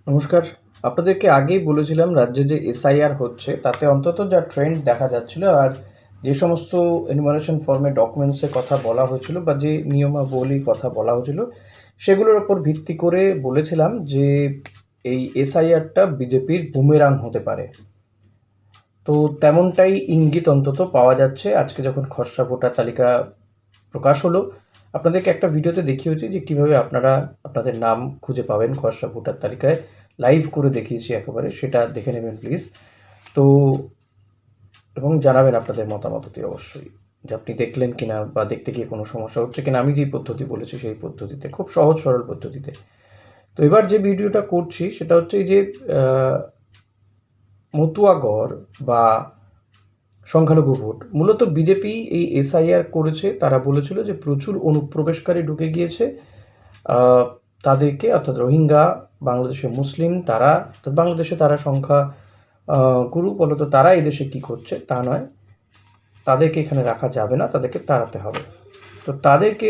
নমস্কার। আপনাদেরকে আগেই বলেছিলাম রাজ্যে যে এসআইআর হচ্ছে তাতে অন্তত যা ট্রেন্ড দেখা যাচ্ছিল আর যে সমস্ত এনুমারেশন ফর্মে ডকুমেন্টসের কথা বলা হয়েছিল বা যে নিয়মাবলী কথা বলা হয়েছিল সেগুলোর ওপর ভিত্তি করে বলেছিলাম যে এই এসআইআরটা বিজেপির বুমেরাং হতে পারে। তো তেমনটাই ইঙ্গিত অন্তত পাওয়া যাচ্ছে আজকে যখন খসড়া ভোটার তালিকা প্রকাশ হলো। আপনাদেরকে একটা ভিডিওতে দেখিয়েছি যে কীভাবে আপনারা আপনাদের নাম খুঁজে পাবেন খসড়া ভোটার তালিকায়, লাইভ করে দেখিয়েছি একেবারে, সেটা দেখে নেবেন প্লিজ। তো এবং জানাবেন আপনাদের মতামতটি অবশ্যই, যে আপনি দেখলেন কিনা বা দেখতে গিয়ে কোনো সমস্যা হচ্ছে কিনা আমি যেই পদ্ধতি বলেছি সেই পদ্ধতিতে, খুব সহজ সরল পদ্ধতিতে। তো এবার যে ভিডিওটা করছি সেটা হচ্ছে এই যে মতুয়াগড় বা সংখ্যালঘু ভোট, মূলত বিজেপি এই এসআইআর করেছে। তারা বলেছিল যে প্রচুর অনুপ্রবেশকারী ঢুকে গিয়েছে, তাদেরকে অর্থাৎ রোহিঙ্গা, বাংলাদেশের মুসলিম, তারা বাংলাদেশে তারা সংখ্যা গুরু বলতো, তারা এই দেশে কী করছে তা নয়, তাদেরকে এখানে রাখা যাবে না, তাদেরকে তাড়াতে হবে। তো তাদেরকে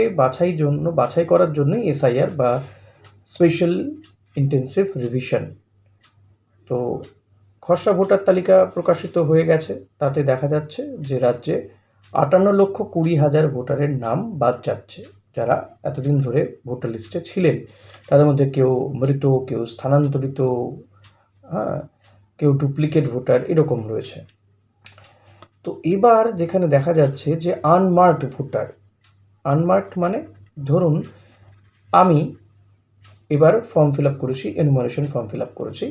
বাছাই করার জন্যই এসআইআর বা স্পেশাল ইন্টেন্সিভ রিভিশন। তো খসড়া ভোটার তালিকা প্রকাশিত হয়ে গেছে, তাতে দেখা যাচ্ছে যে রাজ্যে 58,20,000 ভোটারের নাম বাদ যাচ্ছে, যারা এতদিন ধরে ভোটার লিস্টে ছিলেন। তাদের মধ্যে কেউ মৃত, কেউ স্থানান্তরিত, হ্যাঁ, কেউ ডুপ্লিকেট ভোটার, এরকম রয়েছে। তো এবার যেখানে দেখা যাচ্ছে যে আনমার্কড ভোটার, আনমার্কড মানে ধরুন আমি এবার ফর্ম ফিল আপ করেছি, এনুমারেশন ফর্ম ফিল আপ করেছি,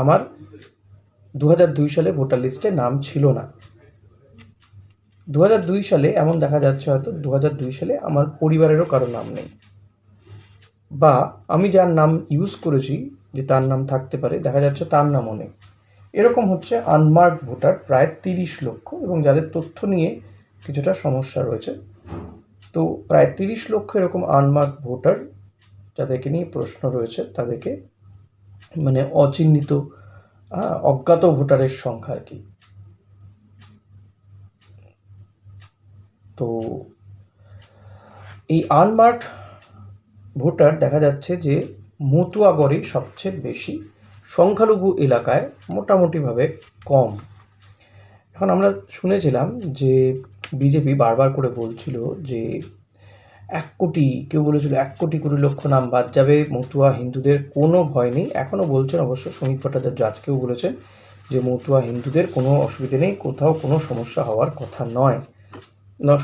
আমার 2002 সালে ভোটার লিস্টে নাম ছিল না। 2002 সালে এমন দেখা যাচ্ছে হয়তো 2002 সালে আমার পরিবারেরও কারো নাম নেই, বা আমি যার নাম ইউজ করেছি যে তার নাম থাকতে পারে, দেখা যাচ্ছে তার নামও নেই। এরকম হচ্ছে আনমার্কড ভোটার প্রায় 30 লক্ষ, এবং যাদের তথ্য নিয়ে কিছুটা সমস্যা রয়েছে। তো প্রায় 30 লক্ষ এরকম আনমার্কড ভোটার যাদেরকে নিয়ে প্রশ্ন রয়েছে, তাদেরকে মানে অচিহ্নিত অজ্ঞাত ভোটারের সংখ্যা আর কি। তো এই আনমার্কড ভোটার দেখা যাচ্ছে যে মতুয়াগড়ে সবচেয়ে বেশি, সংখ্যালঘু এলাকায় মোটামুটিভাবে কম। এখন আমরা শুনেছিলাম যে বিজেপি বারবার করে বলছিল যে 1 কোটি, কেউ বলেছিল 1,20,00,000 নাম বাদ যাবে, মতুয়া হিন্দুদের কোনো ভয় নেই। এখনও বলছেন অবশ্য, সমীপ ভট্টাচার্য আজকেও বলেছেন যে মতুয়া হিন্দুদের কোনো অসুবিধে নেই, কোথাও কোনো সমস্যা হওয়ার কথা নয়,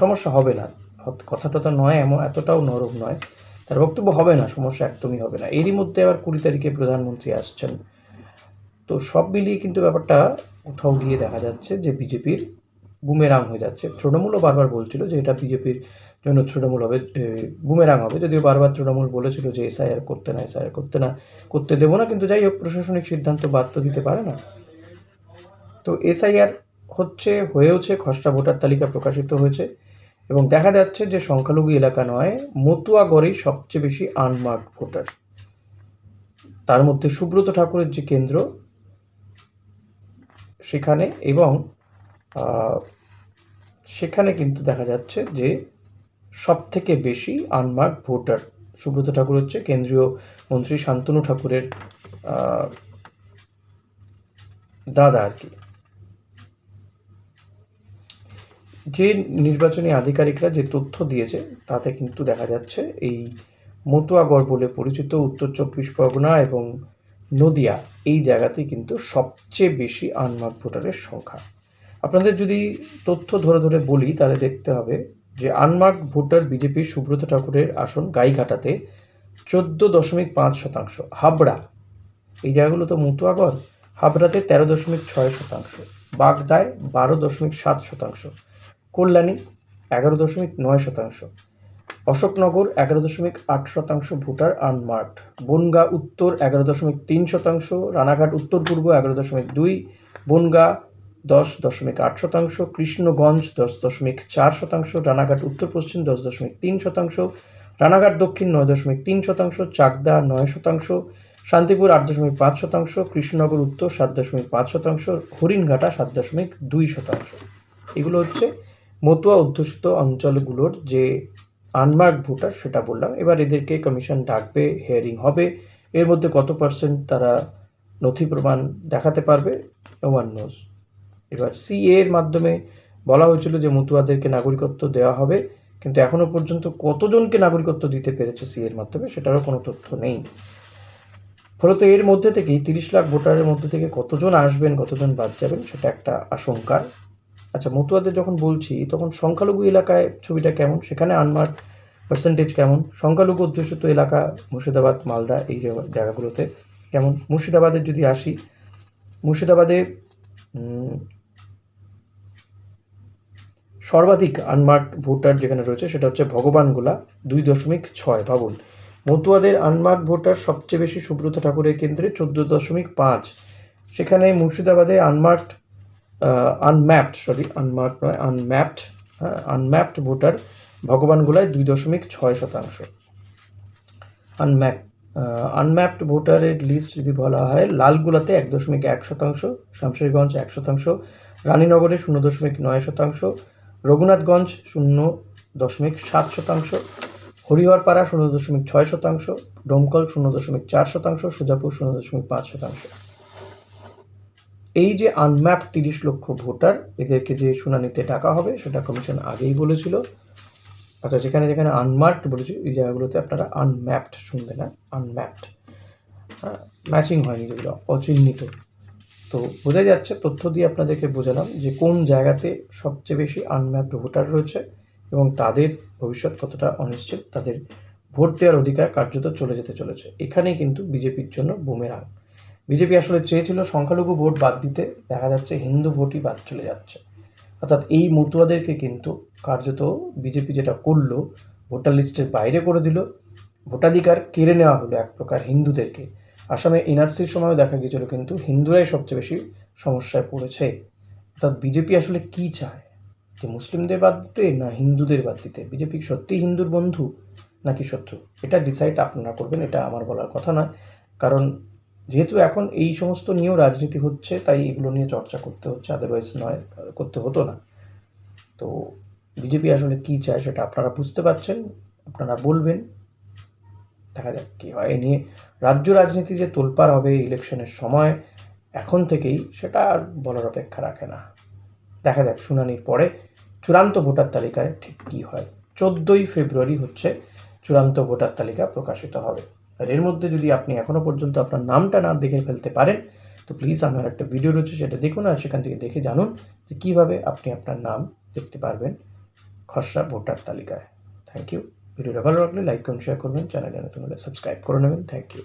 সমস্যা হবে না, কথাটা তো নয়, এতটাও নরম নয়, তার বক্তব্য হবে না, সমস্যা একদমই হবে না। এরই মধ্যে আবার 20 তারিখে প্রধানমন্ত্রী আসছেন। তো সব মিলিয়ে কিন্তু ব্যাপারটা কোথাও গিয়ে দেখা যাচ্ছে যে বিজেপির বুমেরাং হয়ে যাচ্ছে। তৃণমূলও বারবার বলছিল যে এটা বিজেপির জন্য তৃণমূল হবে, বুমেরাং হবে, যদিও বারবার তৃণমূল বলেছিল যে এসআইআর করতে না, করতে দেবো না, কিন্তু যাই হোক, প্রশাসনিক সিদ্ধান্ত বাদ তো দিতে পারে না। তো এসআইআর হয়েওছে, খসড়া ভোটার তালিকা প্রকাশিত হয়েছে, এবং দেখা যাচ্ছে যে সংখ্যালঘু এলাকা নয়, মতুয়াগড়েই সবচেয়ে বেশি আনমার্কড ভোটার। তার মধ্যে সুব্রত ঠাকুরের যে কেন্দ্র সেখানে, এবং সেখানে কিন্তু দেখা যাচ্ছে যে সবথেকে বেশি আনমার্কড ভোটার। সুব্রত ঠাকুর হচ্ছে কেন্দ্রীয় মন্ত্রী শান্তনু ঠাকুরের দাদা আর কি। যে নির্বাচনী আধিকারিকরা যে তথ্য দিয়েছে তাতে কিন্তু দেখা যাচ্ছে এই মতুয়াগড় বলে পরিচিত উত্তর 24 পরগনা এবং নদিয়া, এই জায়গাতেই কিন্তু সবচেয়ে বেশি আনমার্কড ভোটারের সংখ্যা। আপনাদের যদি তথ্য ধরে ধরে বলি তাহলে দেখতে হবে যে আনমার্কড ভোটার বিজেপির সুব্রত ঠাকুরের আসন গাইঘাটাতে 14.5%, হাবড়া, এই জায়গাগুলো তো মতুয়াগড়, হাবড়াতে 13.6%, বাগদায় 12.7%, কল্যাণী 11.9%, অশোকনগর 11.8% ভোটার আনমার্কড, বনগাঁ উত্তর 11.3%, রানাঘাট উত্তর পূর্ব 11.2%, বনগাঁ 10.8%, কৃষ্ণগঞ্জ 10.4%, রানাঘাট উত্তর পশ্চিম 10.3%, রানাঘাট দক্ষিণ 9.3%, চাকদা 9%, শান্তিপুর 8.5%, কৃষ্ণনগর উত্তর 7.5%, হরিণঘাটা 7.2%। এগুলো হচ্ছে মতুয়া অধ্যুষিত অঞ্চলগুলোর যে আনমার্কড ভোটার, সেটা বললাম। এবার এদেরকে কমিশন ডাকবে, হিয়ারিং হবে, এর মধ্যে কত পার্সেন্ট তারা নথি প্রমাণ দেখাতে পারবে, নো ওয়ান নোজ। এবার সিএ এর মাধ্যমে বলা হয়েছিল যে মতুয়াদেরকে নাগরিকত্ব দেওয়া হবে, কিন্তু এখনো পর্যন্ত কতজনকে নাগরিকত্ব দিতে পেরেছে সিএ এর মাধ্যমে সেটারও কোনো তথ্য নেই। ফলত এর মধ্যে থেকেই 30 লাখ ভোটারের মধ্যে থেকে কতজন আসবেন, কতজন বাদ যাবেন সেটা একটা আশঙ্কার। আচ্ছা, মতুয়াদের যখন বলছি তখন সংখ্যালঘু এলাকায় ছবিটা কেমন, সেখানে আনমার্ক পার্সেন্টেজ কেমন, সংখ্যালঘু অধ্যুষিত এলাকা মুর্শিদাবাদ, মালদা এই জায়গাগুলোতে কেমন। মুর্শিদাবাদের যদি আসি, মুর্শিদাবাদে সর্বাধিক আনমার্কড ভোটার যেখানে রয়েছে সেটা হচ্ছে ভগবানগোলা, 2.6। ভাবুন, মতুয়াদের আনমার্কড ভোটার সবচেয়ে বেশি সুব্রত ঠাকুরের কেন্দ্রে 14.5। সেখানে মুর্শিদাবাদে আনম্যাপড ভোটার ভগবানগোলায় 2.6%। আনম্যাপড ভোটারের লিস্ট যদি বলা হয়, লালগোলাতে 1.1%, শামশেরগঞ্জ 1%, রানীনগরে 0.9%, রঘুনাথগঞ্জ 0.7%, হরিহরপাড়া 0.6%, ডোমকল 0.4%, সুজাপুর 0.5%। এই যে আনম্যাপড 30 লক্ষ ভোটার, এদেরকে যে শুনানিতে ডাকা হবে সেটা কমিশন আগেই বলেছিল। আচ্ছা, যেখানে যেখানে আনমার্কড বলেছি এই জায়গাগুলোতে আপনারা আনম্যাপড শুনবেন না, আনম্যাপড, ম্যাচিং হয়নি, যেগুলো অচিহ্নিত। তো বোঝা যাচ্ছে, তথ্য দিয়ে আপনাদেরকে বোঝালাম যে কোন জায়গাতে সবচেয়ে বেশি আনম্যাপড ভোটার রয়েছে এবং তাদের ভবিষ্যৎ কতটা অনিশ্চিত, তাদের ভোট দেওয়ার অধিকার কার্যত চলে যেতে চলেছে। এখানেই কিন্তু বিজেপির জন্য বুমেরাং। বিজেপি আসলে চেয়েছিল সংখ্যালঘু ভোট বাদ দিতে, দেখা যাচ্ছে হিন্দু ভোটই বাদ চলে যাচ্ছে। অর্থাৎ এই মতুয়াদেরকে কিন্তু কার্যত বিজেপি যেটা করলো, ভোটার লিস্টের বাইরে করে দিল, ভোটাধিকার কেড়ে নেওয়া হলো এক প্রকার হিন্দুদেরকে। আসামে এনআরসির সময়ও দেখা গিয়েছিল কিন্তু হিন্দুরাই সবচেয়ে বেশি সমস্যায় পড়েছে। অর্থাৎ বিজেপি আসলে কি চায়, যে মুসলিমদের বাদ দিতে না হিন্দুদের বাদ দিতে? বিজেপি সত্যি হিন্দুর বন্ধু নাকি শত্রু, এটা ডিসাইড আপনারা করবেন, এটা আমার বলার কথা নয়। কারণ যেহেতু এখন এই সমস্ত নিয়েও রাজনীতি হচ্ছে, তাই এগুলো নিয়ে চর্চা করতে হচ্ছে, আদারওয়াইজ নয়, করতে হতো না। তো বিজেপি আসলে কী চায় সেটা আপনারা বুঝতে পারছেন, আপনারা বলবেন, দেখা যাক কী হয়। এ নিয়ে রাজ্য রাজনীতি যে তোলপাড় হবে ইলেকশনের সময় এখন থেকেই, সেটা আর বলার অপেক্ষা রাখে না। দেখা যাক শুনানির পরে চূড়ান্ত ভোটার তালিকায় ঠিক কী হয়। 14ই ফেব্রুয়ারি হচ্ছে চূড়ান্ত ভোটার তালিকা প্রকাশিত হবে। আর এর মধ্যে যদি আপনি এখনও পর্যন্ত আপনার নামটা না দেখে ফেলতে পারেন, তো প্লিজ আমার একটা ভিডিও রয়েছে, সেটা দেখুন, আর সেখান থেকে দেখে জানুন যে কীভাবে আপনি আপনার নাম দেখতে পারবেন খসড়া ভোটার তালিকায়। Thank you. ভিডিওটা ভালো লাগলে লাইক করুন, শেয়ার করবেন, চ্যানেলে নতুন হলে সাবস্ক্রাইব করে নেবেন। Thank you.